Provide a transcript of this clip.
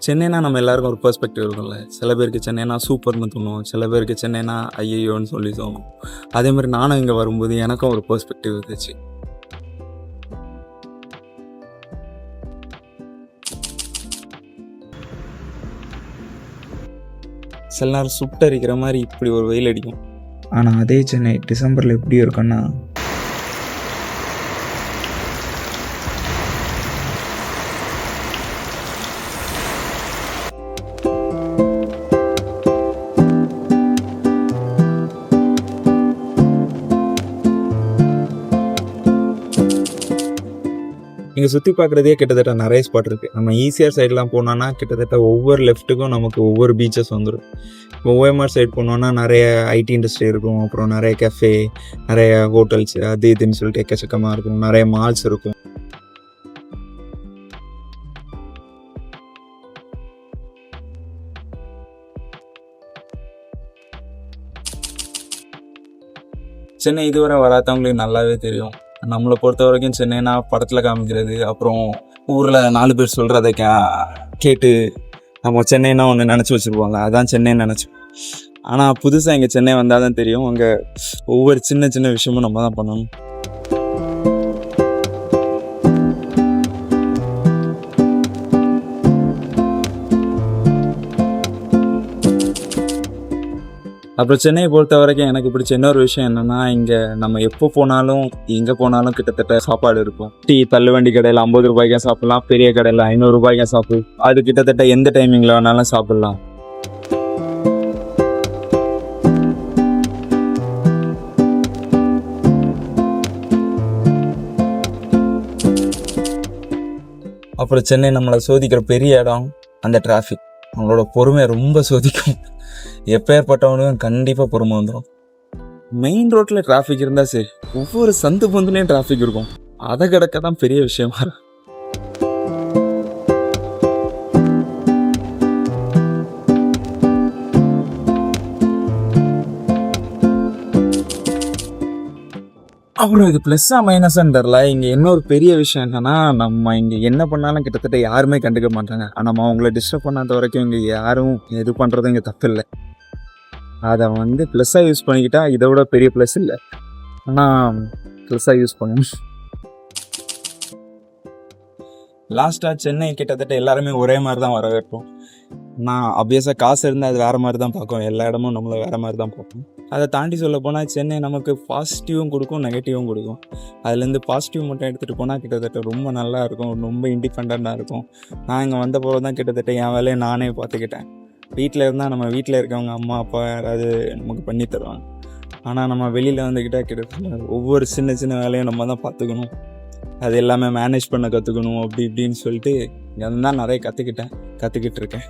சென்னைனா நம்ம எல்லாருக்கும் ஒரு பெர்ஸ்பெக்டிவ் இருக்கும்ல. சில பேருக்கு சென்னைனா சூப்பர்னு தோணும், சில பேருக்கு சென்னைனா ஐயையோன்னு சொல்லி தோணும். அதே மாதிரி நானும் இங்கே வரும்போது எனக்கும் ஒரு பெர்ஸ்பெக்டிவ் இருந்துச்சு. சில நேரம் சுட்டரிக்கிற மாதிரி இப்படி ஒரு வெயில் அடிக்கும். ஆனால் அதே சென்னை டிசம்பரில் எப்படி இருக்குன்னா, இங்கே சுற்றி பார்க்குறதே கிட்டத்தட்ட நிறைய ஸ்பாட் இருக்குது. நம்ம ஈஸியாக சைட்லாம் போனோன்னா கிட்டத்தட்ட ஒவ்வொரு லெஃப்ட்டுக்கும் நமக்கு ஒவ்வொரு பீச்சஸ் வந்துடும். இப்போ ஓஎம்ஆர் சைட் போனோன்னா நிறைய ஐடி இண்டஸ்ட்ரி இருக்கும், அப்புறம் நிறைய கஃபே, நிறைய ஹோட்டல்ஸ், அது இதுன்னு சொல்லிட்டு எக்கச்சக்கமாக இருக்கும், நிறைய மால்ஸ் இருக்கும். சென்னை இதுவரை வராதவங்களுக்கு நல்லாவே தெரியும். நம்மளை பொறுத்த வரைக்கும் சென்னைனா படத்தில் காமிக்கிறது, அப்புறம் ஊரில் 4 பேர் சொல்கிறத கேட்டு நம்ம சென்னைனா ஒன்று நினச்சி வச்சுருப்பாங்க, அதான் சென்னைன்னு நினச்சோம். ஆனால் புதுசாக இங்கே சென்னை வந்தால் தான் தெரியும், அங்கே ஒவ்வொரு சின்ன சின்ன விஷயமும் நம்ம தான் பண்ணணும். அப்புறம் சென்னையை பொறுத்த வரைக்கும் எனக்கு பிடிச்ச இன்னொரு விஷயம் என்னென்னா, இங்கே நம்ம எப்போ போனாலும் எங்கே போனாலும் கிட்டத்தட்ட சாப்பாடு இருக்கும். டீ தள்ளுவண்டி கடையில் 50 ரூபாய்க்கே சாப்பிட்லாம், பெரிய கடையில் 500 ரூபாய்க்கே சாப்பிடு. அது கிட்டத்தட்ட எந்த டைமிங்கில் வேணாலும் சாப்பிட்லாம். அப்புறம் சென்னை நம்மளை சோதிக்கிற பெரிய இடம் அந்த டிராஃபிக். அவங்களோட பொறுமையை ரொம்ப சோதிக்கும். எப்பேற்பட்டவனுக்கும் கண்டிப்பாக பொறுமை வந்துடும். மெயின் ரோட்டில் டிராஃபிக் இருந்தால் சரி, ஒவ்வொரு சந்து பந்துலேயும் டிராஃபிக் இருக்கும். அதை கிடக்க தான் பெரிய விஷயமா இருக்கும். அப்புறம் இது ப்ளஸ்ஸாக மைனஸான்னு தெரில. இங்கே இன்னொரு பெரிய விஷயம் என்னென்னா, நம்ம இங்கே என்ன பண்ணாலும் கிட்டத்தட்ட யாருமே கண்டுக்க மாட்டாங்க. நம்ம அவங்கள டிஸ்டர்ப் பண்ணாத வரைக்கும் இங்கே யாரும் எது பண்ணுறதும் இங்கே தப்பு இல்லை. அதை ப்ளஸ்ஸாக யூஸ் பண்ணிக்கிட்டா இதை விட பெரிய ப்ளஸ் இல்லை. ஆனால் ப்ளஸ்ஸாக யூஸ் பண்ணணும். லாஸ்ட்டாக சென்னை கிட்டத்தட்ட எல்லாருமே ஒரே மாதிரி தான் வரவேற்போம். நான் அப்வியஸாக காசு இருந்தால் அது வேறு மாதிரி தான் பார்க்கும், எல்லா இடமும் நம்மளை வேறு மாதிரி தான் பார்ப்போம். அதை தாண்டி சொல்ல போனால் சென்னை நமக்கு பாசிட்டிவும் கொடுக்கும், நெகட்டிவும் கொடுக்கும். அதுலேருந்து பாசிட்டிவ் மட்டும் எடுத்துகிட்டு போனால் கிட்டத்தட்ட ரொம்ப நல்லா இருக்கும், ரொம்ப இண்டிபெண்ட்டாக இருக்கும். நான் இங்கே வந்த போது தான் கிட்டத்தட்ட என் வேலையை நானே பார்த்துக்கிட்டேன். வீட்டில் இருந்தால் நம்ம வீட்டில் இருக்கவங்க அம்மா அப்பா யாராவது நமக்கு பண்ணி தருவாங்க. ஆனால் நம்ம வெளியில் வந்துக்கிட்டால் கிட்டத்தட்ட ஒவ்வொரு சின்ன சின்ன வேலையும் நம்ம தான் பார்த்துக்கணும், அது எல்லாமே மேனேஜ் பண்ண கற்றுக்கணும். அப்படி இப்படின்னு சொல்லிட்டு இங்கே தான் நிறைய கற்றுக்கிட்டு இருக்கேன்.